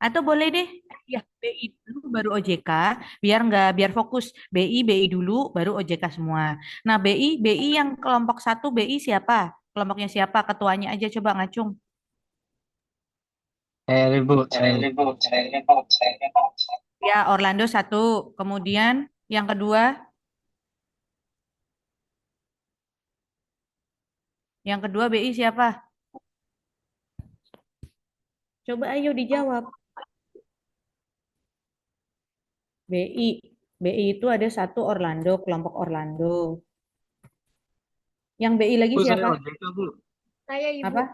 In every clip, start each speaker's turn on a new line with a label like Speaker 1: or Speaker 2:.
Speaker 1: Atau boleh deh, ya BI dulu baru OJK, biar fokus. BI dulu baru OJK semua. Nah, BI yang kelompok satu BI siapa? Kelompoknya siapa? Ketuanya aja coba ngacung. Ya, Orlando satu. Kemudian yang kedua BI siapa? Coba ayo dijawab. BI. BI itu ada satu Orlando, kelompok Orlando. Yang BI lagi
Speaker 2: Bu, saya
Speaker 1: siapa?
Speaker 2: OJK, Bu.
Speaker 3: Saya ibu.
Speaker 1: Apa?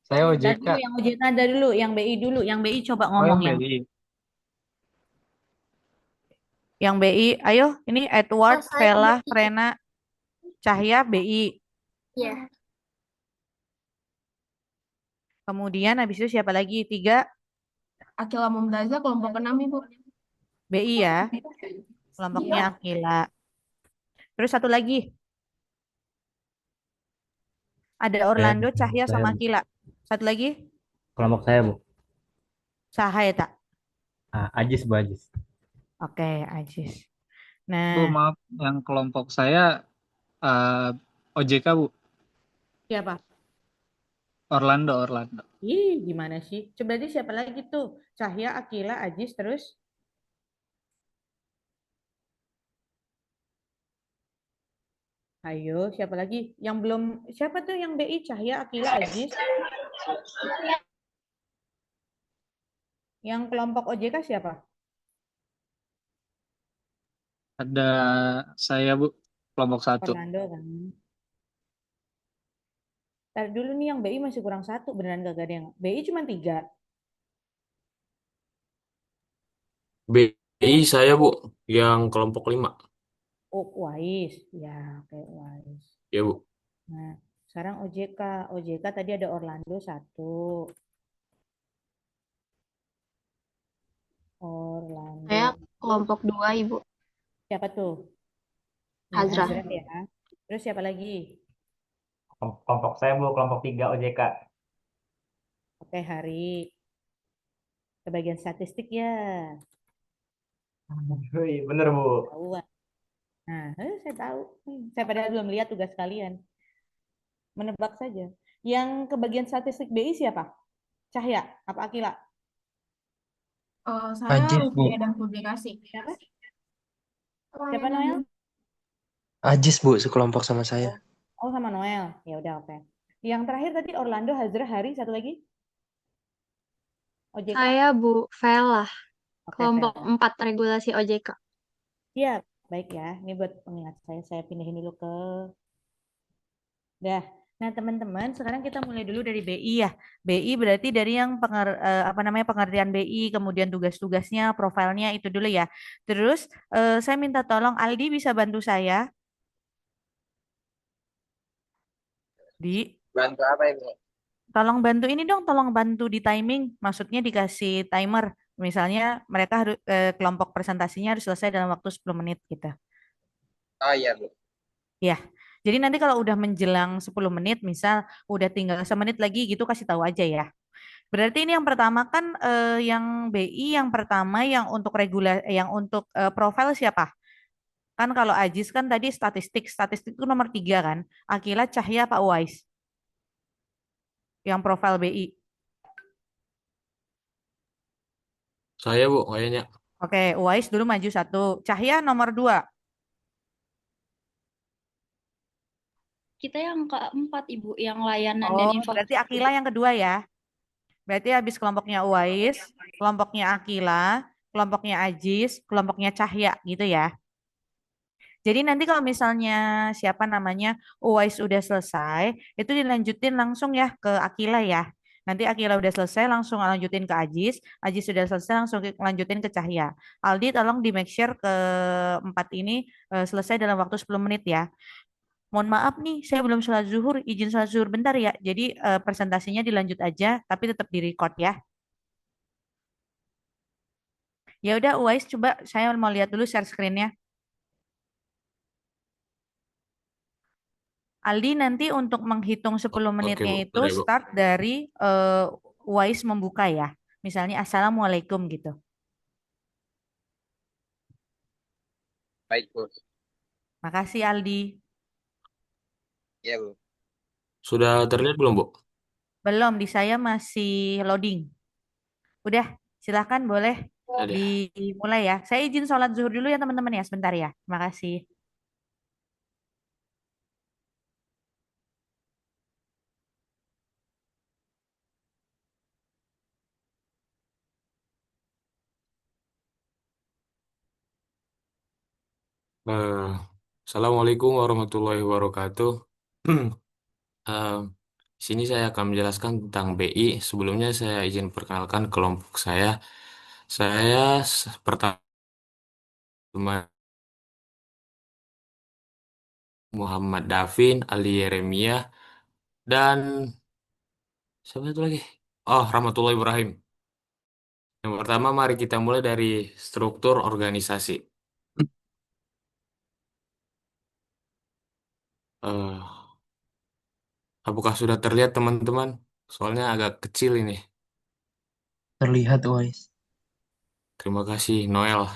Speaker 2: Saya
Speaker 1: Tadi
Speaker 2: OJK.
Speaker 1: dulu yang OJK ada dulu, yang BI dulu. Yang BI coba
Speaker 2: Oh,
Speaker 1: ngomong
Speaker 2: yang
Speaker 1: yang
Speaker 2: BI.
Speaker 1: yang BI. Ayo, ini
Speaker 3: Oh,
Speaker 1: Edward,
Speaker 3: saya
Speaker 1: Vela,
Speaker 3: BI.
Speaker 1: Frena, Cahya, BI.
Speaker 3: Ya.
Speaker 1: Kemudian habis itu siapa lagi? Tiga
Speaker 3: Akila Mumtazah kelompok enam ibu.
Speaker 1: BI ya, kelompoknya
Speaker 3: Iya.
Speaker 1: Akila. Terus satu lagi, ada
Speaker 4: Saya,
Speaker 1: Orlando, Cahya,
Speaker 4: saya,
Speaker 1: sama
Speaker 4: Bu.
Speaker 1: Akila. Satu lagi,
Speaker 4: Kelompok saya, Bu.
Speaker 1: Cahaya tak?
Speaker 4: Ajis, Bu, Ajis.
Speaker 1: Oke, Ajis.
Speaker 2: Bu,
Speaker 1: Nah,
Speaker 2: maaf, yang kelompok saya OJK, Bu.
Speaker 1: siapa?
Speaker 2: Orlando, Orlando.
Speaker 1: Ih, gimana sih? Coba berarti siapa lagi tuh? Cahya, Akila, Ajis, terus ayo, siapa lagi? Yang belum, siapa tuh yang BI? Cahya, Akila, Ajis. Yang kelompok OJK siapa?
Speaker 2: Ada saya, Bu, kelompok satu.
Speaker 1: Orlando kan. Ntar dulu nih yang BI masih kurang satu, beneran gak ada yang. BI cuma tiga.
Speaker 5: BI saya Bu, yang kelompok 5.
Speaker 1: Oh, Wais. Ya, oke, Wais.
Speaker 5: Ya Bu.
Speaker 1: Nah, sekarang OJK. OJK tadi ada Orlando satu.
Speaker 3: Saya
Speaker 1: Orlando.
Speaker 3: kelompok dua ibu.
Speaker 1: Siapa tuh? Nih,
Speaker 3: Hazrah.
Speaker 1: Hazrat ya. Terus siapa lagi?
Speaker 4: Kelompok saya, Bu. Kelompok 3 OJK.
Speaker 1: Oke, Hari. Kebagian statistik ya.
Speaker 4: Wih, bener, Bu.
Speaker 1: Tahu. Nah, saya tahu. Saya padahal belum lihat tugas kalian. Menebak saja. Yang kebagian statistik BI siapa? Cahya? Apa Akila?
Speaker 3: Saya
Speaker 6: Ajis,
Speaker 3: rupiah
Speaker 6: Bu.
Speaker 3: dan publikasi.
Speaker 1: Siapa? Siapa
Speaker 3: Pelayanan
Speaker 1: Noel?
Speaker 3: dan
Speaker 6: Ajis, Bu, sekelompok sama saya.
Speaker 1: Oh, oh sama Noel. Ya udah oke. Yang terakhir tadi Orlando, Hazra, Hari, satu lagi OJK.
Speaker 3: saya Bu Vela,
Speaker 1: Oke,
Speaker 3: kelompok
Speaker 1: Vela.
Speaker 3: 4 regulasi OJK.
Speaker 1: Siap. Baik ya. Ini buat pengingat saya. Saya pindahin dulu ke. Dah. Nah, teman-teman, sekarang kita mulai dulu dari BI ya. BI berarti dari yang apa namanya pengertian BI, kemudian tugas-tugasnya, profilnya itu dulu ya. Terus saya minta tolong Aldi bisa bantu saya di
Speaker 6: Bantu apa ini?
Speaker 1: tolong bantu ini dong, tolong bantu di timing. Maksudnya dikasih timer. Misalnya mereka harus kelompok presentasinya harus selesai dalam waktu 10 menit gitu.
Speaker 6: Oh iya, Bu.
Speaker 1: Ya. Jadi nanti kalau udah menjelang 10 menit, misal udah tinggal semenit lagi gitu kasih tahu aja ya. Berarti ini yang pertama kan yang BI yang pertama yang untuk yang untuk profil siapa? Kan kalau Ajis kan tadi statistik, statistik itu nomor 3 kan. Akila, Cahya, Pak Uwais yang profil BI.
Speaker 5: Saya Bu, kayaknya.
Speaker 1: Oke, Uwais dulu maju satu. Cahya nomor 2.
Speaker 7: Kita yang keempat, Ibu, yang layanan dan
Speaker 1: Oh, berarti
Speaker 7: informasi
Speaker 1: Akila
Speaker 7: publik.
Speaker 1: yang kedua ya. Berarti habis kelompoknya Uwais, kelompoknya Akila, kelompoknya Ajis, kelompoknya Cahya gitu ya. Jadi nanti kalau misalnya siapa namanya Uwais udah selesai, itu dilanjutin langsung ya ke Akila ya. Nanti Akila udah selesai langsung lanjutin ke Ajis, Ajis sudah selesai langsung lanjutin ke Cahya. Aldi tolong di make sure ke empat ini selesai dalam waktu 10 menit ya. Mohon maaf nih, saya belum sholat zuhur, izin sholat zuhur bentar ya. Jadi presentasinya dilanjut aja, tapi tetap di record ya. Ya udah, Uwais, coba saya mau lihat dulu share screen-nya. Aldi nanti untuk menghitung 10
Speaker 5: Oke
Speaker 1: menitnya
Speaker 5: Bu,
Speaker 1: itu
Speaker 5: bentar ya Bu.
Speaker 1: start dari Uwais membuka ya. Misalnya Assalamualaikum gitu.
Speaker 6: Baik, Bu.
Speaker 1: Makasih Aldi.
Speaker 6: Iya, Bu.
Speaker 5: Sudah terlihat belum, Bu?
Speaker 1: Belum, di saya masih loading. Udah, silahkan boleh
Speaker 5: Ada.
Speaker 1: dimulai ya. Saya izin sholat zuhur dulu ya teman-teman ya, sebentar ya. Terima kasih.
Speaker 5: Eh, Assalamualaikum warahmatullahi wabarakatuh. Eh, di sini saya akan menjelaskan tentang BI. Sebelumnya saya izin perkenalkan kelompok saya. Saya pertama Muhammad Davin, Ali Yeremia, dan siapa itu lagi? Oh, Rahmatullah Ibrahim. Yang pertama, mari kita mulai dari struktur organisasi. Eh, Apakah sudah terlihat teman-teman? Soalnya agak kecil ini.
Speaker 6: Terlihat, Wais.
Speaker 5: Terima kasih, Noel.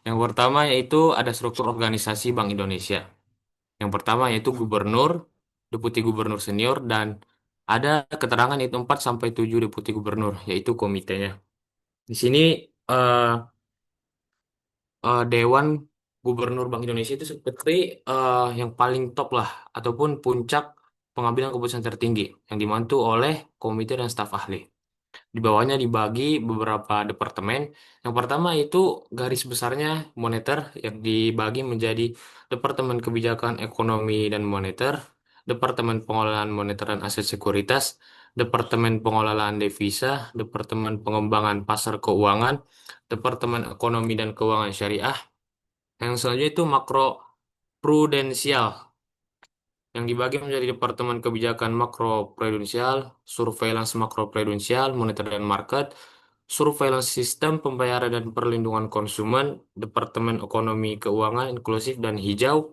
Speaker 5: Yang pertama yaitu ada struktur organisasi Bank Indonesia. Yang pertama yaitu gubernur, deputi gubernur senior, dan ada keterangan yaitu 4 sampai 7 deputi gubernur, yaitu komitenya. Di sini eh, Dewan Gubernur Bank Indonesia itu seperti yang paling top lah, ataupun puncak pengambilan keputusan tertinggi, yang dimantu oleh komite dan staf ahli. Di bawahnya dibagi beberapa departemen. Yang pertama itu garis besarnya moneter yang dibagi menjadi Departemen Kebijakan Ekonomi dan Moneter, Departemen Pengelolaan Moneter dan Aset Sekuritas, Departemen Pengelolaan Devisa, Departemen Pengembangan Pasar Keuangan, Departemen Ekonomi dan Keuangan Syariah. Yang selanjutnya itu makro prudensial yang dibagi menjadi Departemen Kebijakan Makro Prudensial, Surveillance Makro Prudensial, Moneter dan Market, Surveillance Sistem Pembayaran dan Perlindungan Konsumen, Departemen Ekonomi Keuangan Inklusif dan Hijau.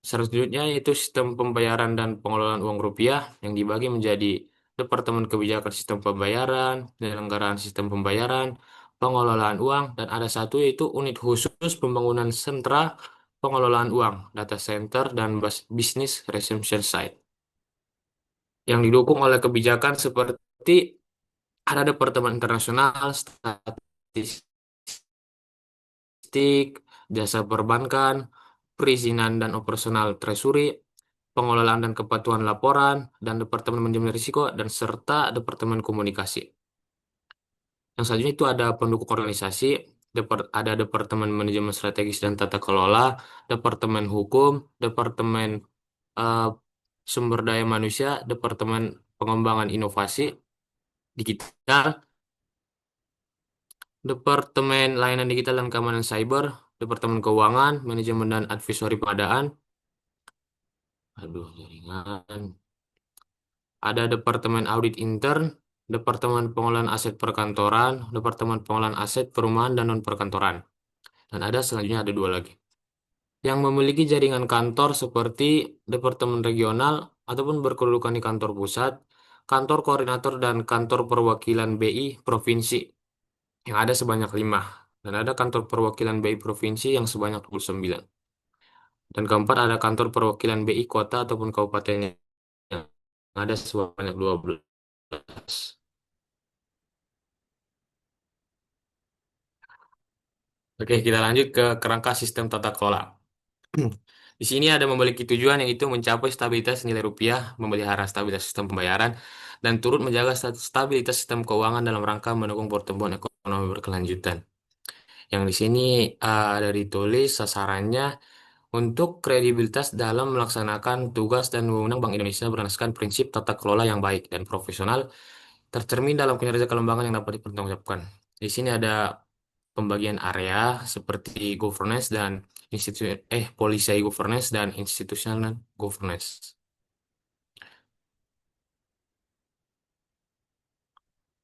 Speaker 5: Selanjutnya yaitu Sistem Pembayaran dan Pengelolaan Uang Rupiah yang dibagi menjadi Departemen Kebijakan Sistem Pembayaran, Penyelenggaraan Sistem Pembayaran, Pengelolaan Uang, dan ada satu yaitu Unit Khusus Pembangunan Sentra Pengelolaan Uang, Data Center, dan Business Resumption Site. Yang didukung oleh kebijakan seperti ada Departemen Internasional, Statistik, Jasa Perbankan, Perizinan dan Operasional Treasury, Pengelolaan dan Kepatuhan Laporan, dan Departemen Manajemen Risiko, dan serta Departemen Komunikasi. Yang selanjutnya itu ada pendukung organisasi, ada Departemen Manajemen Strategis dan Tata Kelola, Departemen Hukum, Departemen eh, Sumber Daya Manusia, Departemen Pengembangan Inovasi Digital, Departemen Layanan Digital dan Keamanan Cyber, Departemen Keuangan, Manajemen dan Advisory Pengadaan. Aduh, jaringan. Ada Departemen Audit Intern, Departemen Pengelolaan Aset Perkantoran, Departemen Pengelolaan Aset Perumahan dan Non-Perkantoran. Dan ada selanjutnya ada dua lagi. Yang memiliki jaringan kantor seperti Departemen Regional ataupun berkedudukan di kantor pusat, kantor koordinator dan kantor perwakilan BI Provinsi yang ada sebanyak 5. Dan ada kantor perwakilan BI Provinsi yang sebanyak 29. Dan keempat ada kantor perwakilan BI Kota ataupun Kabupatennya yang ada sebanyak 12. Oke, kita lanjut ke kerangka sistem tata kelola. Di sini ada memiliki tujuan yaitu mencapai stabilitas nilai rupiah, memelihara stabilitas sistem pembayaran, dan turut menjaga stabilitas sistem keuangan dalam rangka mendukung pertumbuhan ekonomi berkelanjutan. Yang di sini ada ditulis sasarannya untuk kredibilitas dalam melaksanakan tugas dan wewenang Bank Indonesia berdasarkan prinsip tata kelola yang baik dan profesional tercermin dalam kinerja kelembagaan yang dapat dipertanggungjawabkan. Di sini ada pembagian area seperti governance dan policy governance dan institutional governance.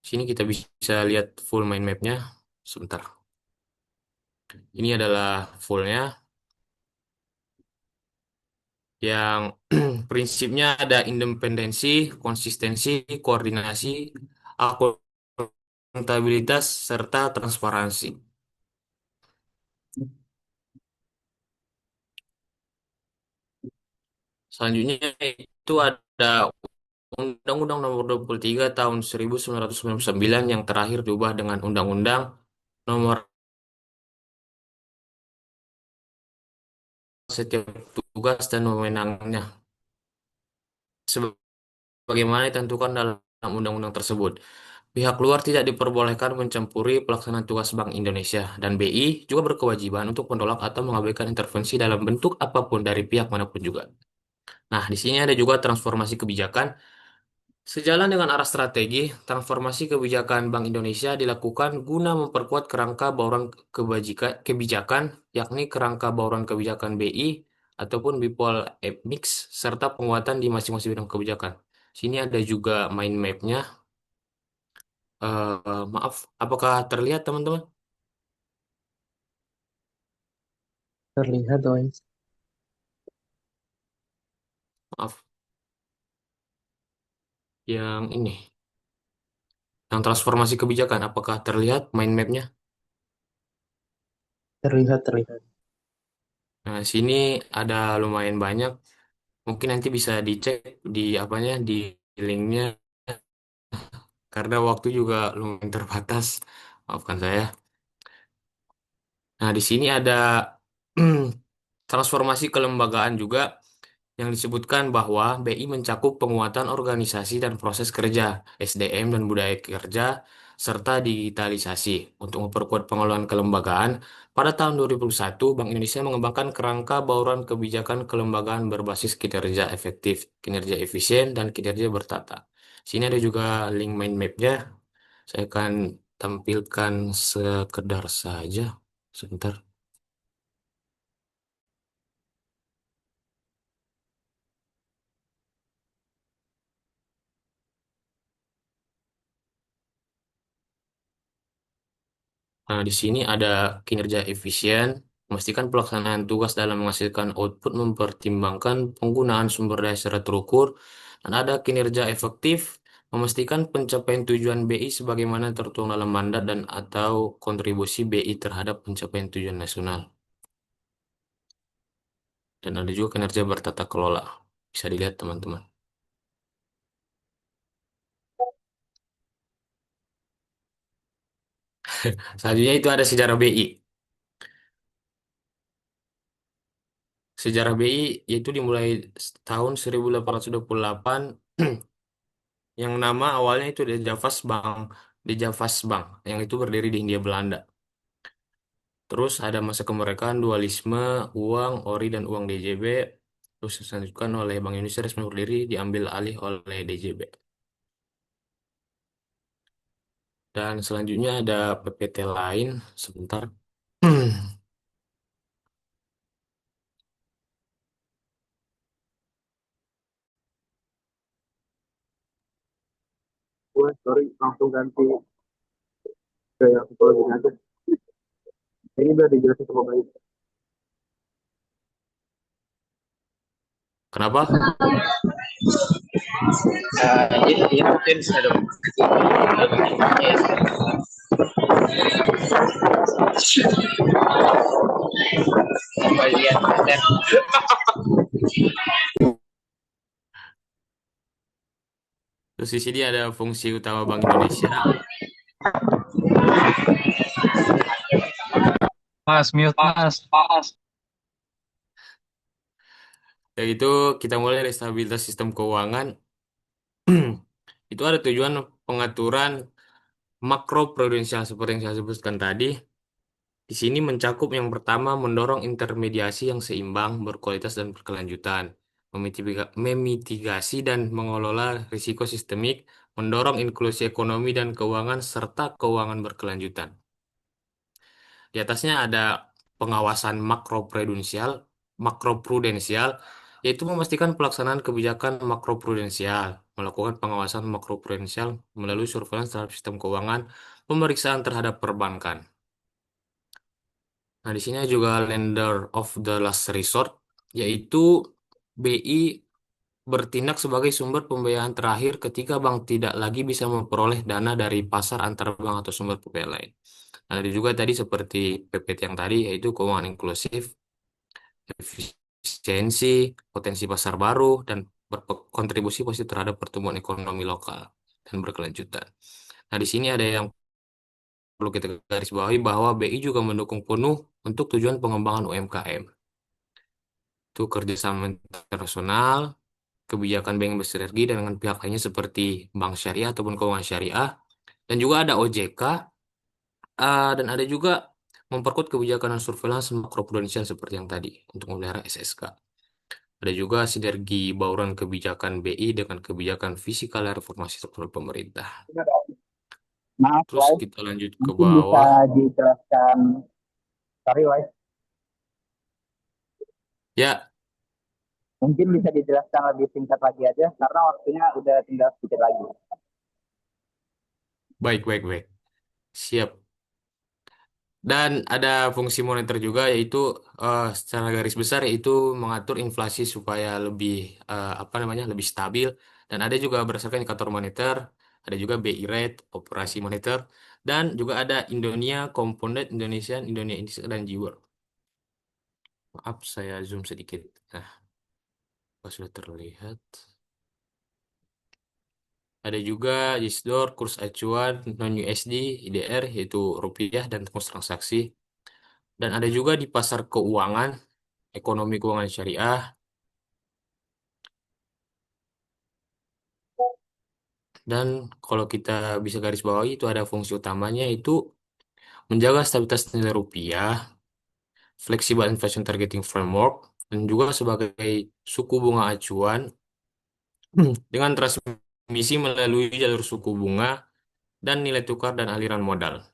Speaker 5: Sini kita bisa lihat full mind map-nya. Sebentar. Ini adalah fullnya yang prinsipnya ada independensi, konsistensi, koordinasi, akuntabilitas, serta transparansi. Selanjutnya itu ada Undang-Undang Nomor 23 Tahun 1999 yang terakhir diubah dengan Undang-Undang Nomor setiap tugas dan wewenangnya sebagaimana ditentukan dalam undang-undang tersebut. Pihak luar tidak diperbolehkan mencampuri pelaksanaan tugas Bank Indonesia dan BI juga berkewajiban untuk menolak atau mengabaikan intervensi dalam bentuk apapun dari pihak manapun juga. Nah, di sini ada juga transformasi kebijakan. Sejalan dengan arah strategi, transformasi kebijakan Bank Indonesia dilakukan guna memperkuat kerangka bauran kebijakan, yakni kerangka bauran kebijakan BI ataupun Bipol Mix, serta penguatan di masing-masing bidang kebijakan. Sini ada juga mind map-nya. Maaf, apakah terlihat teman-teman?
Speaker 6: Terlihat Wise.
Speaker 5: Maaf, yang ini, yang transformasi kebijakan, apakah terlihat mind map-nya?
Speaker 6: Terlihat, terlihat.
Speaker 5: Nah, sini ada lumayan banyak. Mungkin nanti bisa dicek di apanya, di linknya, karena waktu juga lumayan terbatas. Maafkan saya. Nah, di sini ada transformasi kelembagaan juga yang disebutkan bahwa BI mencakup penguatan organisasi dan proses kerja, SDM dan budaya kerja, serta digitalisasi. Untuk memperkuat pengelolaan kelembagaan, pada tahun 2001, Bank Indonesia mengembangkan kerangka bauran kebijakan kelembagaan berbasis kinerja efektif, kinerja efisien, dan kinerja bertata. Sini ada juga link mind map-nya. Saya akan tampilkan sekedar saja. Sebentar. Nah, di sini ada kinerja efisien, memastikan pelaksanaan tugas dalam menghasilkan output, mempertimbangkan penggunaan sumber daya secara terukur, dan ada kinerja efektif, memastikan pencapaian tujuan BI sebagaimana tertuang dalam mandat dan atau kontribusi BI terhadap pencapaian tujuan nasional. Dan ada juga kinerja bertata kelola. Bisa dilihat teman-teman. Selanjutnya itu ada sejarah BI. Sejarah BI yaitu dimulai tahun 1828 yang nama awalnya itu Dijavas Bank yang itu berdiri di Hindia Belanda. Terus ada masa kemerdekaan, dualisme, uang, ori dan uang DJB. Terus dilanjutkan oleh Bank Indonesia resmi berdiri diambil alih oleh DJB. Dan selanjutnya ada PPT lain. Sebentar.
Speaker 6: Gue sorry langsung ganti ke yang psikologi aja. Ini udah dijelasin sama baik.
Speaker 5: Kenapa?
Speaker 6: Ini mungkin ada bagian konten.
Speaker 5: Terus di sini ada fungsi utama Bank Indonesia.
Speaker 2: Mas, mute Mas.
Speaker 5: Yaitu kita mulai dari stabilitas sistem keuangan. Itu ada tujuan pengaturan makro prudensial seperti yang saya sebutkan tadi. Di sini mencakup yang pertama mendorong intermediasi yang seimbang, berkualitas dan berkelanjutan, memitigasi dan mengelola risiko sistemik, mendorong inklusi ekonomi dan keuangan serta keuangan berkelanjutan. Di atasnya ada pengawasan makroprudensial, yaitu memastikan pelaksanaan kebijakan makroprudensial, melakukan pengawasan makroprudensial melalui surveillance terhadap sistem keuangan, pemeriksaan terhadap perbankan. Nah, di sini juga lender of the last resort, yaitu BI bertindak sebagai sumber pembiayaan terakhir ketika bank tidak lagi bisa memperoleh dana dari pasar antar bank atau sumber pembiayaan lain. Nah, ada juga tadi seperti PPT yang tadi, yaitu keuangan inklusif, efisiensi, potensi pasar baru, dan berkontribusi positif terhadap pertumbuhan ekonomi lokal dan berkelanjutan. Nah, di sini ada yang perlu kita garis bawahi bahwa BI juga mendukung penuh untuk tujuan pengembangan UMKM. Itu kerjasama internasional, kebijakan bank yang bersinergi dengan pihak lainnya seperti bank syariah ataupun keuangan syariah, dan juga ada OJK, dan ada juga memperkuat kebijakan dan surveillance makroprudensial seperti yang tadi untuk memelihara SSK. Ada juga sinergi bauran kebijakan BI dengan kebijakan fiskal dan reformasi struktural pemerintah.
Speaker 6: Maaf,
Speaker 5: Terus
Speaker 6: Wais,
Speaker 5: kita lanjut ke
Speaker 6: mungkin bisa
Speaker 5: bawah.
Speaker 6: dijelaskan. Sorry, Wais,
Speaker 5: Ya,
Speaker 6: mungkin bisa dijelaskan lebih singkat lagi aja karena waktunya udah tinggal sedikit lagi.
Speaker 5: baik, baik, baik. Siap. Dan ada fungsi monitor juga, yaitu secara garis besar yaitu mengatur inflasi supaya lebih apa namanya, lebih stabil. Dan ada juga berdasarkan indikator monitor, ada juga BI rate, operasi monitor, dan juga ada Indonesia Component, Indonesian, Indonesia dan Jiwa. Maaf, saya zoom sedikit. Nah, apa sudah terlihat? Ada juga ISDOR, kurs acuan, non-USD, IDR, yaitu rupiah dan kurs transaksi. Dan ada juga di pasar keuangan, ekonomi keuangan syariah. Dan kalau kita bisa garis bawahi, itu ada fungsi utamanya, itu menjaga stabilitas nilai rupiah, flexible inflation targeting framework, dan juga sebagai suku bunga acuan dengan transmisi melalui jalur suku bunga dan nilai tukar dan aliran modal.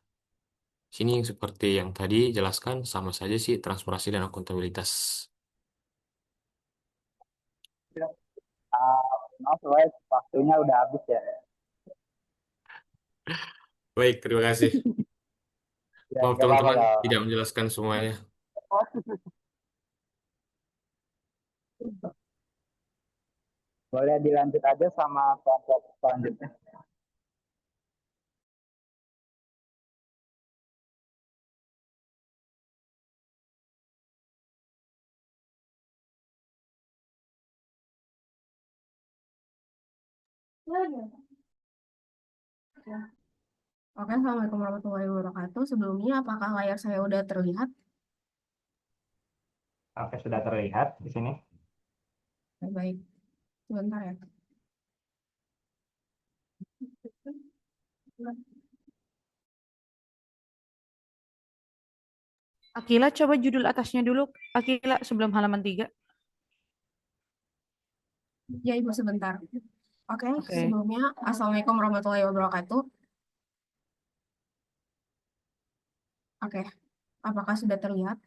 Speaker 5: Sini seperti yang tadi jelaskan, sama saja sih transparansi dan akuntabilitas.
Speaker 6: Maaf, Wais, waktunya udah habis ya.
Speaker 5: Baik, terima kasih.
Speaker 6: Ya,
Speaker 5: Maaf
Speaker 6: nggak apa-apa,
Speaker 5: teman-teman,
Speaker 6: nggak
Speaker 5: tidak
Speaker 6: apa-apa.
Speaker 5: menjelaskan semuanya.
Speaker 6: Boleh dilanjut aja sama kelompok selanjutnya.
Speaker 8: Oke, Assalamualaikum warahmatullahi wabarakatuh. Sebelumnya, apakah layar saya udah terlihat?
Speaker 4: Oke, sudah terlihat di sini.
Speaker 8: Baik, sebentar ya.
Speaker 1: Akila, coba judul atasnya dulu. Akila, sebelum halaman 3.
Speaker 8: Ya, Ibu, sebentar. Oke,
Speaker 1: Oke.
Speaker 8: sebelumnya, Assalamualaikum warahmatullahi wabarakatuh. Oke, apakah sudah terlihat?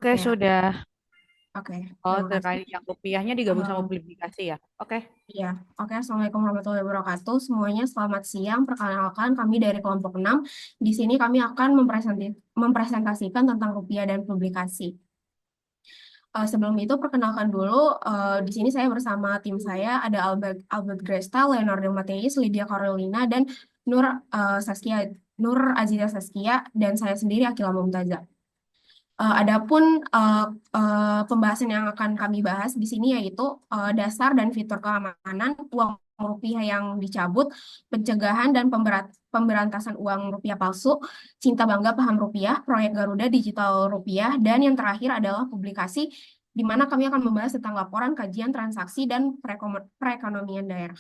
Speaker 1: Oke,
Speaker 8: Oke, ya.
Speaker 1: sudah.
Speaker 8: Oke,
Speaker 1: Oh,
Speaker 8: terima kasih.
Speaker 1: terkait yang rupiahnya digabung sama
Speaker 8: Eh,
Speaker 1: publikasi ya. Oke.
Speaker 8: Iya, oke. Assalamualaikum warahmatullahi wabarakatuh. Semuanya selamat siang. Perkenalkan, kami dari kelompok 6. Di sini kami akan mempresentasikan tentang rupiah dan publikasi. Sebelum itu, perkenalkan dulu, di sini saya bersama tim saya, ada Albert Gresta, Leonardo Mateis, Lydia Carolina, dan Nur Aziza Saskia, dan saya sendiri, Akila Mumtaza. Adapun pembahasan yang akan kami bahas di sini yaitu dasar dan fitur keamanan uang rupiah yang dicabut, pencegahan dan pemberantasan uang rupiah palsu, cinta bangga paham rupiah, proyek Garuda Digital Rupiah, dan yang terakhir adalah publikasi di mana kami akan membahas tentang laporan kajian transaksi dan perekonomian daerah.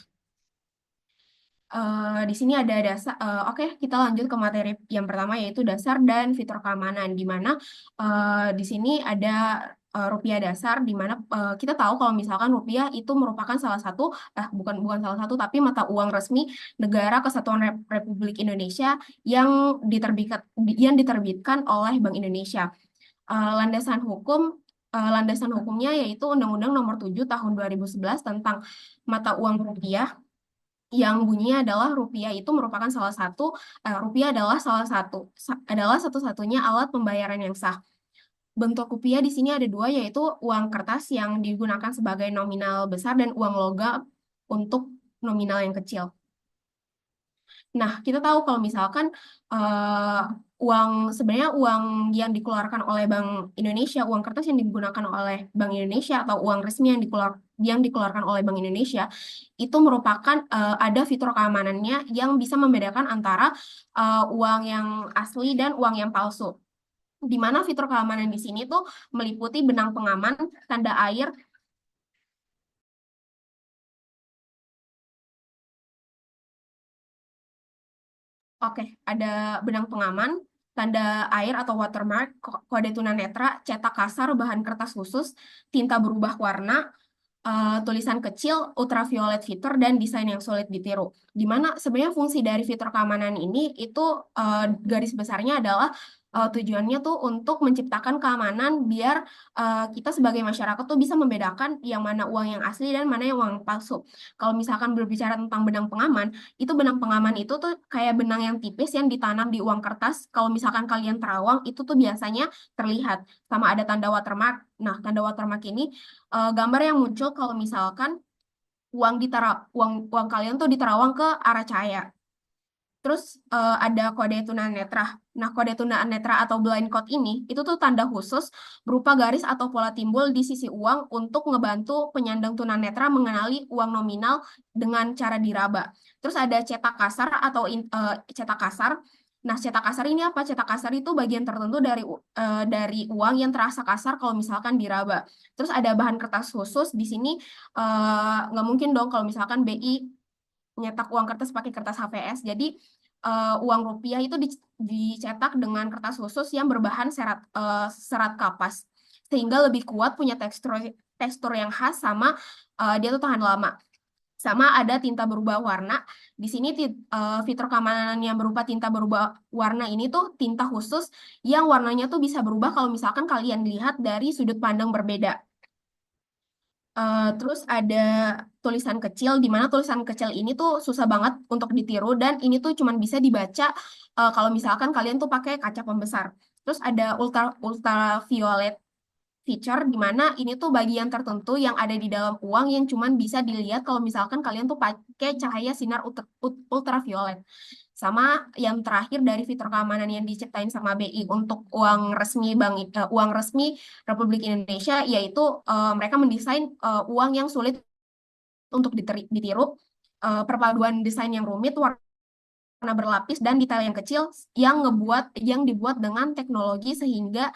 Speaker 8: Di sini ada dasar. Oke, kita lanjut ke materi yang pertama yaitu dasar dan fitur keamanan. Di mana di sini ada rupiah dasar, di mana kita tahu kalau misalkan rupiah itu merupakan salah satu, bukan salah satu, tapi mata uang resmi Negara Kesatuan Republik Indonesia yang diterbitkan oleh Bank Indonesia. Landasan hukumnya yaitu Undang-Undang Nomor 7 Tahun 2011 tentang mata uang rupiah, yang bunyinya adalah rupiah itu merupakan rupiah adalah satu-satunya alat pembayaran yang sah. bentuk rupiah di sini ada dua, yaitu uang kertas yang digunakan sebagai nominal besar dan uang logam untuk nominal yang kecil. Nah, kita tahu kalau misalkan sebenarnya uang yang dikeluarkan oleh Bank Indonesia, uang kertas yang digunakan oleh Bank Indonesia atau uang resmi yang dikeluarkan oleh Bank Indonesia itu merupakan ada fitur keamanannya yang bisa membedakan antara uang yang asli dan uang yang palsu. Di mana fitur keamanan di sini tuh meliputi benang pengaman, tanda air, oke, ada benang pengaman, tanda air atau watermark, kode tunanetra, cetak kasar, bahan kertas khusus, tinta berubah warna, tulisan kecil, ultraviolet fitur, dan desain yang sulit ditiru. Di mana sebenarnya fungsi dari fitur keamanan ini itu garis besarnya adalah tujuannya tuh untuk menciptakan keamanan biar kita sebagai masyarakat tuh bisa membedakan yang mana uang yang asli dan mana yang uang palsu. Kalau misalkan berbicara tentang benang pengaman, itu benang pengaman itu tuh kayak benang yang tipis yang ditanam di uang kertas. Kalau misalkan kalian terawang, itu tuh biasanya terlihat sama ada tanda watermark. Nah, tanda watermark ini gambar yang muncul kalau misalkan uang kalian tuh diterawang ke arah cahaya. Terus ada kode tunanetra. Nah, kode tunanetra atau blind code ini itu tuh tanda khusus berupa garis atau pola timbul di sisi uang untuk ngebantu penyandang tunanetra mengenali uang nominal dengan cara diraba. Terus ada cetak kasar atau cetak kasar. Nah, cetak kasar ini apa? Cetak kasar itu bagian tertentu dari uang yang terasa kasar kalau misalkan diraba. Terus ada bahan kertas khusus di sini, nggak mungkin dong kalau misalkan BI nyetak uang kertas pakai kertas HVS. Jadi uang rupiah itu dicetak dengan kertas khusus yang berbahan serat kapas, sehingga lebih kuat, punya tekstur yang khas, sama dia tuh tahan lama. Sama ada tinta berubah warna. Di sini fitur keamanan yang berupa tinta berubah warna ini tuh tinta khusus yang warnanya tuh bisa berubah kalau misalkan kalian lihat dari sudut pandang berbeda. Terus ada tulisan kecil, di mana tulisan kecil ini tuh susah banget untuk ditiru dan ini tuh cuma bisa dibaca kalau misalkan kalian tuh pakai kaca pembesar. Terus ada ultraviolet feature, di mana ini tuh bagian tertentu yang ada di dalam uang yang cuma bisa dilihat kalau misalkan kalian tuh pakai cahaya sinar ultraviolet. Sama yang terakhir dari fitur keamanan yang diciptain sama BI untuk uang resmi Republik Indonesia, yaitu mereka mendesain uang yang sulit untuk ditiru, perpaduan desain yang rumit, warna berlapis, dan detail yang kecil yang dibuat dengan teknologi sehingga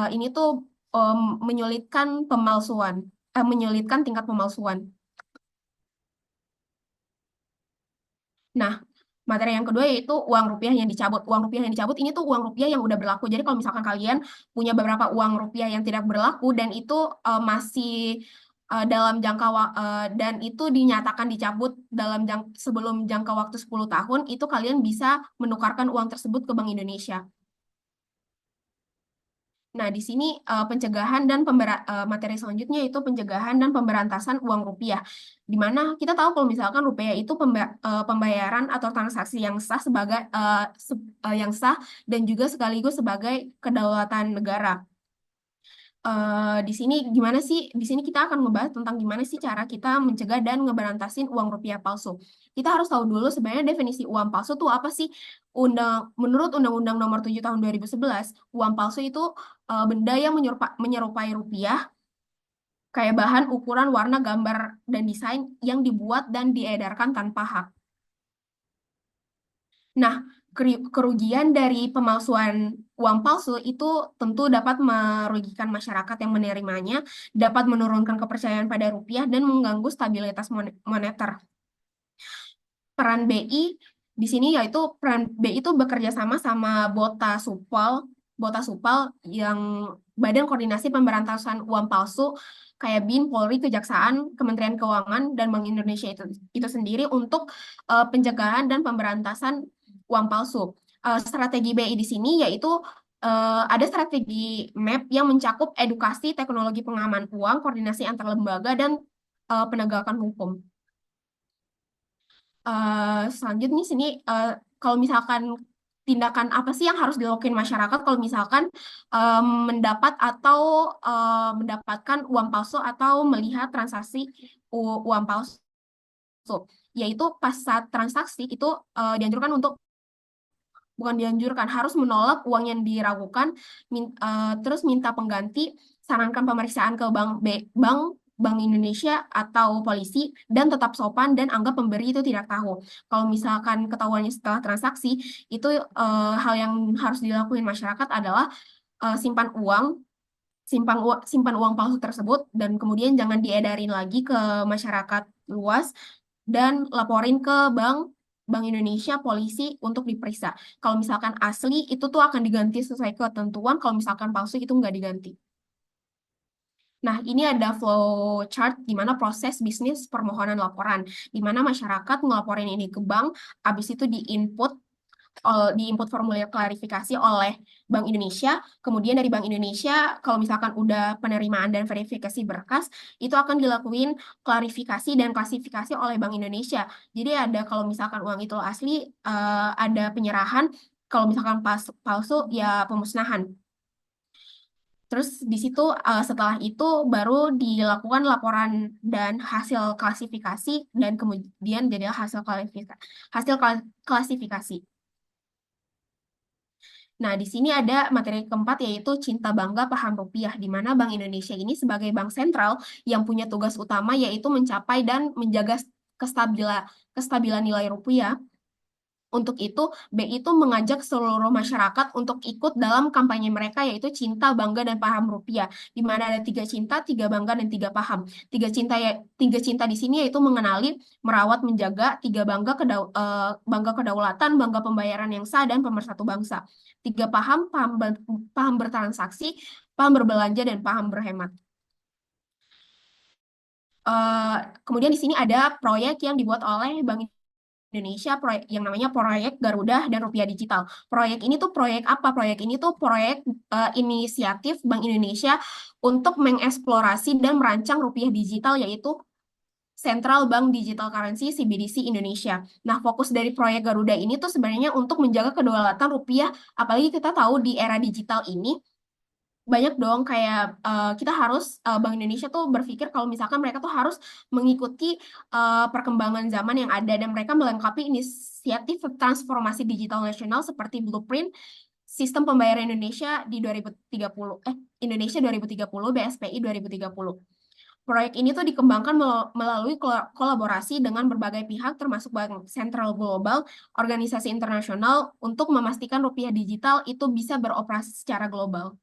Speaker 8: ini tuh menyulitkan tingkat pemalsuan. Nah, materi yang kedua yaitu uang rupiah yang dicabut. Uang rupiah yang dicabut ini tuh uang rupiah yang udah berlaku. Jadi kalau misalkan kalian punya beberapa uang rupiah yang tidak berlaku dan itu masih dalam dan itu dinyatakan dicabut sebelum jangka waktu 10 tahun, itu kalian bisa menukarkan uang tersebut ke Bank Indonesia. Nah, di sini pencegahan dan materi selanjutnya itu pencegahan dan pemberantasan uang rupiah. Di mana kita tahu kalau misalkan rupiah itu pembayaran atau transaksi yang sah dan juga sekaligus sebagai kedaulatan negara. Di sini kita akan membahas tentang gimana sih cara kita mencegah dan ngeberantasin uang rupiah palsu. Kita harus tahu dulu sebenarnya definisi uang palsu itu apa sih? Menurut Undang-Undang Nomor 7 Tahun 2011, uang palsu itu benda yang menyerupai rupiah, kayak bahan, ukuran, warna, gambar, dan desain yang dibuat dan diedarkan tanpa hak. Nah, kerugian dari pemalsuan uang palsu itu tentu dapat merugikan masyarakat yang menerimanya, dapat menurunkan kepercayaan pada rupiah, dan mengganggu stabilitas moneter. Peran BI di sini yaitu peran BI itu bekerja sama Bota Supal yang Badan Koordinasi Pemberantasan Uang Palsu, kayak BIN, Polri, Kejaksaan, Kementerian Keuangan, dan Bank Indonesia itu sendiri untuk pencegahan dan pemberantasan uang palsu. Strategi BI di sini yaitu ada strategi MAP yang mencakup edukasi, teknologi pengaman uang, koordinasi antar lembaga, dan penegakan hukum. Selanjutnya sini kalau misalkan tindakan apa sih yang harus dilakukan masyarakat kalau misalkan mendapatkan uang palsu atau melihat transaksi uang palsu, yaitu pas saat transaksi itu dianjurkan untuk bukan dianjurkan, harus menolak uang yang diragukan, terus minta pengganti, sarankan pemeriksaan ke Bank Indonesia atau polisi, dan tetap sopan dan anggap pemberi itu tidak tahu. Kalau misalkan ketahuannya setelah transaksi, itu hal yang harus dilakukan masyarakat adalah simpan uang palsu tersebut, dan kemudian jangan diedarin lagi ke masyarakat luas, dan laporin ke Bank Indonesia, polisi untuk diperiksa. Kalau misalkan asli itu tuh akan diganti sesuai ketentuan, kalau misalkan palsu itu nggak diganti. Nah, ini ada flow chart di mana proses bisnis permohonan laporan, di mana masyarakat ngelaporin ini ke bank, habis itu diinput formulir klarifikasi oleh Bank Indonesia. Kemudian dari Bank Indonesia, kalau misalkan udah penerimaan dan verifikasi berkas, itu akan dilakuin klarifikasi dan klasifikasi oleh Bank Indonesia. Jadi ada kalau misalkan uang itu asli, ada penyerahan, kalau misalkan palsu, ya pemusnahan. Terus di situ setelah itu baru dilakukan laporan dan hasil klasifikasi, dan kemudian jadi hasil klasifikasi. Nah, di sini ada materi keempat, yaitu Cinta Bangga Paham Rupiah, di mana Bank Indonesia ini sebagai bank sentral yang punya tugas utama yaitu mencapai dan menjaga kestabilan nilai rupiah. Untuk itu, BI itu mengajak seluruh masyarakat untuk ikut dalam kampanye mereka, yaitu Cinta, Bangga, dan Paham Rupiah, di mana ada 3 cinta, 3 bangga, dan 3 paham. 3 cinta di sini yaitu mengenali, merawat, menjaga, 3 bangga, bangga kedaulatan, bangga pembayaran yang sah, dan pemersatu bangsa. 3 paham, paham bertransaksi, paham berbelanja, dan paham berhemat. Kemudian di sini ada proyek yang dibuat oleh Bank Indonesia, proyek yang namanya Proyek Garuda dan Rupiah Digital. Proyek ini tuh proyek apa? Proyek ini tuh proyek inisiatif Bank Indonesia untuk mengeksplorasi dan merancang rupiah digital, yaitu Central Bank Digital Currency CBDC Indonesia. Nah, fokus dari proyek Garuda ini tuh sebenarnya untuk menjaga kedaulatan rupiah, apalagi kita tahu di era digital ini banyak dong kayak kita harus Bank Indonesia tuh berpikir kalau misalkan mereka tuh harus mengikuti perkembangan zaman yang ada, dan mereka melengkapi inisiatif transformasi digital nasional seperti Blueprint Sistem Pembayaran Indonesia di 2030 Indonesia 2030 BSPI 2030. Proyek ini tuh dikembangkan melalui kolaborasi dengan berbagai pihak termasuk Bank Sentral Global, organisasi internasional, untuk memastikan rupiah digital itu bisa beroperasi secara global.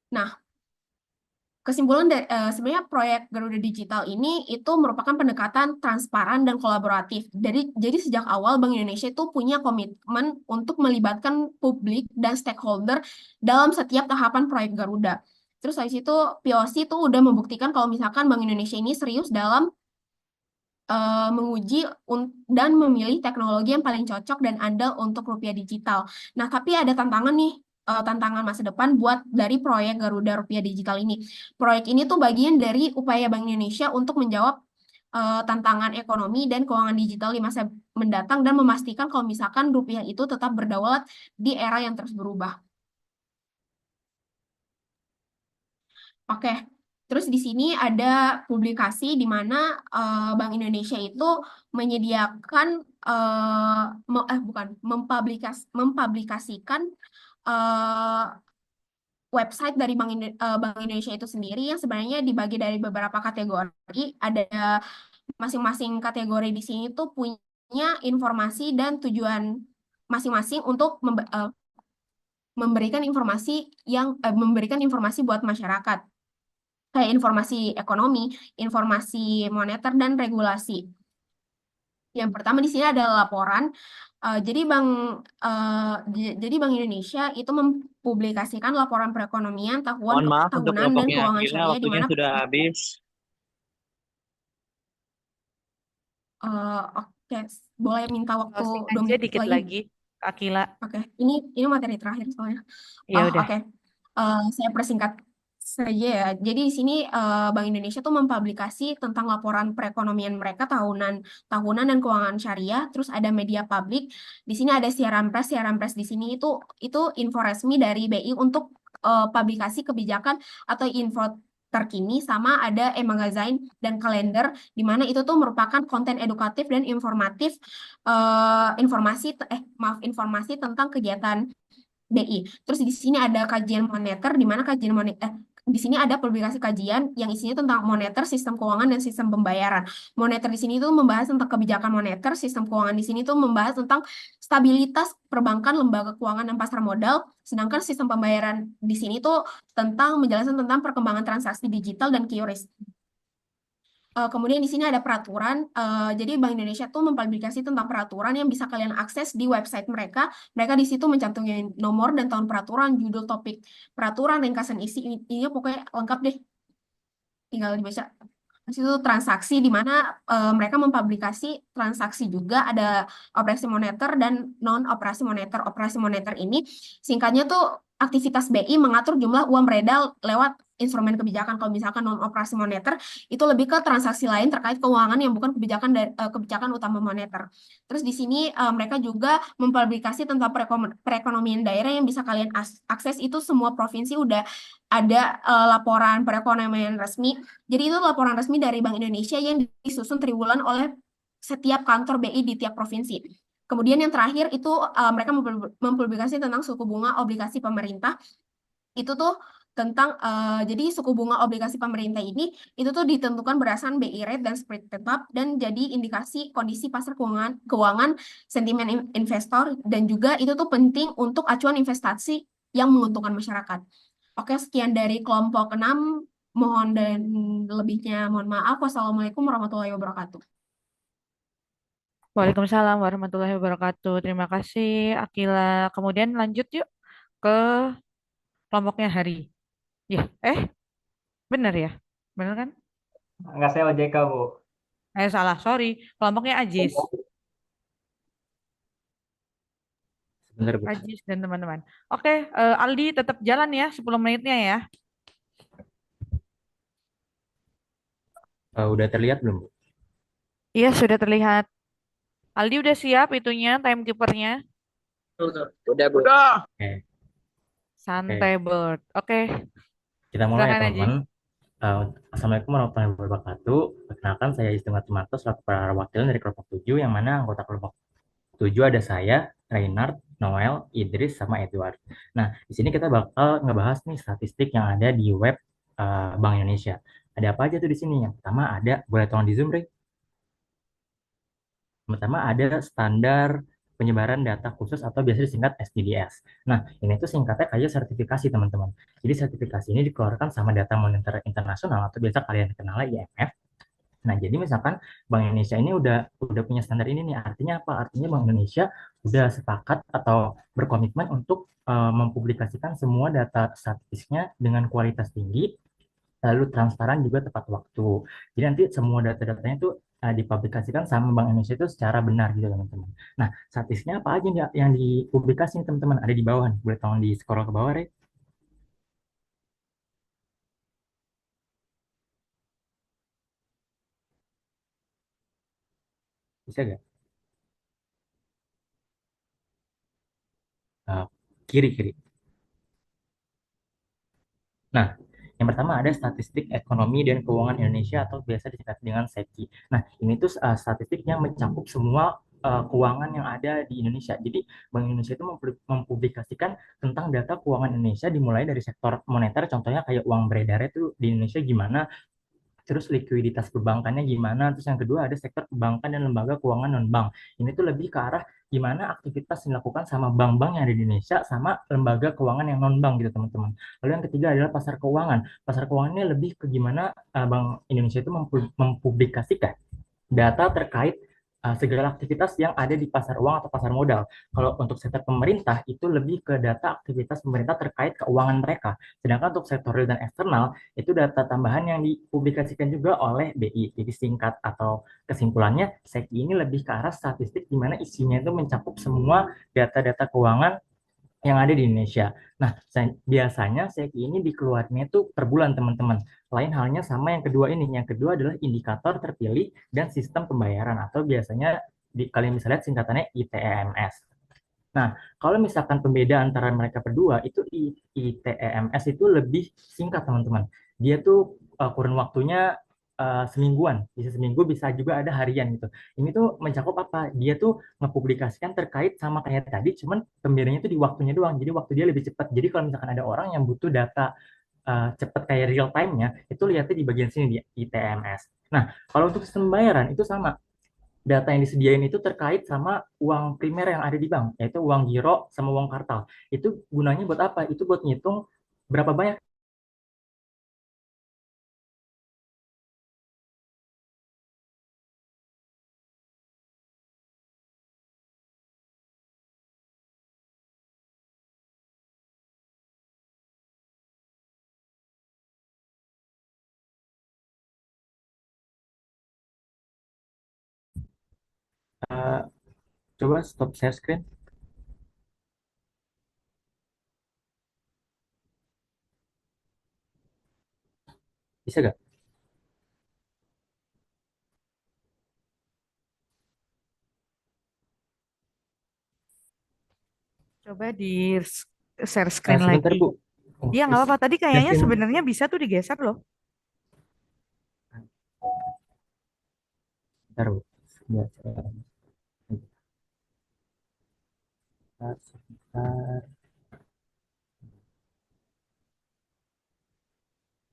Speaker 8: Nah, kesimpulan dari sebenarnya proyek Garuda Digital ini itu merupakan pendekatan transparan dan kolaboratif. Jadi sejak awal Bank Indonesia itu punya komitmen untuk melibatkan publik dan stakeholder dalam setiap tahapan proyek Garuda. Terus dari situ POC itu udah membuktikan kalau misalkan Bank Indonesia ini serius dalam menguji dan memilih teknologi yang paling cocok dan andal untuk rupiah digital. Nah, tapi ada tantangan nih, tantangan masa depan buat dari proyek Garuda Rupiah Digital ini. Proyek ini tuh bagian dari upaya Bank Indonesia untuk menjawab tantangan ekonomi dan keuangan digital di masa mendatang, dan memastikan kalau misalkan rupiah itu tetap berdaulat di era yang terus berubah. Oke. Terus di sini ada publikasi di mana Bank Indonesia itu menyediakan mempublikasikan website dari Bank Indonesia itu sendiri, yang sebenarnya dibagi dari beberapa kategori. Ada masing-masing kategori di sini tuh punya informasi dan tujuan masing-masing untuk memberikan informasi buat masyarakat, kayak informasi ekonomi, informasi moneter, dan regulasi. Yang pertama di sini adalah laporan. Jadi Bank Indonesia itu mempublikasikan laporan perekonomian
Speaker 9: Mohon maaf untuk
Speaker 8: tahunan dan
Speaker 9: kelompoknya
Speaker 8: keuangan
Speaker 9: Akila,
Speaker 8: syariah, di
Speaker 9: waktunya
Speaker 8: mana
Speaker 9: sudah habis.
Speaker 8: oke, boleh minta waktu
Speaker 1: Closing
Speaker 8: 2
Speaker 1: aja
Speaker 8: menit
Speaker 1: dikit
Speaker 8: lagi?
Speaker 1: lagi, Akila.
Speaker 8: Oke, ini materi terakhir soalnya.
Speaker 1: Ya udah.
Speaker 8: Oke. Saya persingkat saja ya. Jadi di sini Bank Indonesia tuh mempublikasi tentang laporan perekonomian mereka tahunan dan keuangan syariah. Terus ada media publik. Di sini ada siaran pers. Siaran pers di sini itu info resmi dari BI untuk publikasi kebijakan atau info terkini, sama ada e-magazine dan kalender di mana itu tuh merupakan konten edukatif dan informatif, informasi tentang kegiatan BI. Terus di sini ada kajian moneter, di mana kajian moneter di sini ada publikasi kajian yang isinya tentang moneter, sistem keuangan, dan sistem pembayaran. Moneter di sini tuh membahas tentang kebijakan moneter, sistem keuangan di sini tuh membahas tentang stabilitas perbankan, lembaga keuangan, dan pasar modal. Sedangkan sistem pembayaran di sini tuh menjelaskan tentang perkembangan transaksi digital dan QRIS. Kemudian di sini ada peraturan. Jadi Bank Indonesia tuh mempublikasi tentang peraturan yang bisa kalian akses di website mereka. Mereka di situ mencantumkan nomor dan tahun peraturan, judul topik peraturan, ringkasan isi. Ini pokoknya lengkap deh. Tinggal dibaca. Di situ transaksi di mana mereka mempublikasi transaksi juga, ada operasi moneter dan non operasi moneter. Operasi moneter ini singkatnya tuh aktivitas BI mengatur jumlah uang beredar lewat instrumen kebijakan. Kalau misalkan non operasi moneter itu lebih ke transaksi lain terkait keuangan yang bukan kebijakan utama moneter. Terus di sini mereka juga mempublikasi tentang perekonomian daerah yang bisa kalian akses. Itu semua provinsi udah ada laporan perekonomian resmi. Jadi itu laporan resmi dari Bank Indonesia yang disusun triwulan oleh setiap kantor BI di tiap provinsi. Kemudian yang terakhir itu mereka mempublikasi tentang suku bunga obligasi pemerintah. Itu tuh tentang jadi suku bunga obligasi pemerintah ini itu tuh ditentukan berdasarkan BI rate dan spread tetap, dan jadi indikasi kondisi pasar keuangan, sentimen investor, dan juga itu tuh penting untuk acuan investasi yang menguntungkan masyarakat. Oke, sekian dari kelompok 6. Mohon dan lebihnya mohon maaf. Wassalamualaikum warahmatullahi wabarakatuh.
Speaker 1: Waalaikumsalam warahmatullahi wabarakatuh. Terima kasih, Akila. Kemudian lanjut yuk ke kelompoknya Hari. Ya, benar ya? Benar kan?
Speaker 4: Enggak, saya OJK, Bu.
Speaker 1: Salah, sorry. Kelompoknya Ajis.
Speaker 2: Sebentar, Bu.
Speaker 1: Ajis dan teman-teman. Oke, Aldi tetap jalan ya 10 menitnya ya.
Speaker 2: Udah terlihat belum, Bu?
Speaker 1: Iya, sudah terlihat. Aldi udah siap itunya, timekeepernya.
Speaker 6: Udah, Bu.
Speaker 2: Oke,
Speaker 1: Santai bird. Oke,
Speaker 2: kita mulai ya,
Speaker 1: silakan Ajis.
Speaker 2: teman-teman. Assalamualaikum warahmatullahi wabarakatuh. Perkenalkan, saya Istimewa Tumarto selaku perwakilan dari kelompok 7, yang mana anggota kelompok 7 ada saya, Reinhard, Noel, Idris, sama Edward. Nah, di sini kita bakal ngebahas nih statistik yang ada di web Bank Indonesia. Ada apa aja tuh di sini? Yang pertama ada, boleh tolong di zoom, Ri? Pertama ada standar penyebaran data khusus atau biasa disingkat SDDS. Nah, ini tuh singkatnya kayak sertifikasi, teman-teman. Jadi sertifikasi ini dikeluarkan sama Data Moneter Internasional atau biasa kalian kenal IMF. Nah, jadi misalkan Bank Indonesia ini udah punya standar ini nih. Artinya apa? Artinya Bank Indonesia udah sepakat atau berkomitmen untuk mempublikasikan semua data statistiknya dengan kualitas tinggi, lalu transparan juga tepat waktu. Jadi nanti semua data-datanya itu dipublikasikan sama Bank Indonesia itu secara benar gitu, teman-teman. Nah, statistiknya apa aja nih yang dipublikasi, teman-teman? Ada di bawah nih. Boleh tolong di scroll ke bawah, Re. Bisa nggak? Kiri, kiri. Nah, yang pertama ada statistik ekonomi dan keuangan Indonesia atau biasa disingkat dengan SEKI. Nah, ini tuh statistik yang mencakup semua keuangan yang ada di Indonesia. Jadi, Bank Indonesia itu mempublikasikan tentang data keuangan Indonesia dimulai dari sektor moneter, contohnya kayak uang beredar itu di Indonesia gimana, terus likuiditas perbankannya gimana, terus yang kedua ada sektor perbankan dan lembaga keuangan non-bank. Ini tuh lebih ke arah gimana aktivitas dilakukan sama bank-bank yang ada di Indonesia sama lembaga keuangan yang non-bank gitu, teman-teman. Lalu yang ketiga adalah pasar keuangan. Pasar keuangan ini lebih ke gimana Bank Indonesia itu mempublikasikan data terkait segala aktivitas yang ada di pasar uang atau pasar modal. Kalau untuk sektor pemerintah itu lebih ke data aktivitas pemerintah terkait keuangan mereka. Sedangkan untuk sektor real dan eksternal itu data tambahan yang dipublikasikan juga oleh BI. Jadi singkat atau kesimpulannya, SEKI ini lebih ke arah statistik di mana isinya itu mencakup semua data-data keuangan yang ada di Indonesia. Nah, biasanya SEKI ini dikeluarnya itu per bulan, teman-teman. Lain halnya sama yang kedua ini. Yang kedua adalah indikator terpilih dan sistem pembayaran atau biasanya kalian bisa lihat singkatannya ITEMS. Nah, kalau misalkan pembeda antara mereka berdua itu ITEMS itu lebih singkat, teman-teman. Dia tuh kurun waktunya semingguan, bisa seminggu, bisa juga ada harian gitu. Ini tuh mencakup apa? Dia tuh ngepublikasikan terkait sama kayak tadi, cuman pembedanya tuh di waktunya doang. Jadi waktu dia lebih cepat. Jadi kalau misalkan ada orang yang butuh data cepat kayak real time-nya, itu lihatnya di bagian sini di ITMS. Nah, kalau untuk sistem pembayaran itu sama, data yang disediain itu terkait sama uang primer yang ada di bank, yaitu uang giro sama uang kartal. Itu gunanya buat apa? Itu buat ngitung berapa banyak eh, coba stop share screen. Bisa gak?
Speaker 1: Coba di share screen
Speaker 2: Sebentar,
Speaker 1: lagi.
Speaker 2: Bu. Oh,
Speaker 1: Iya, nggak apa-apa. Tadi kayaknya
Speaker 2: screen.
Speaker 1: sebenarnya bisa tuh digeser loh.
Speaker 2: Bentar, Bu. Sebentar, sebentar. Sebentar.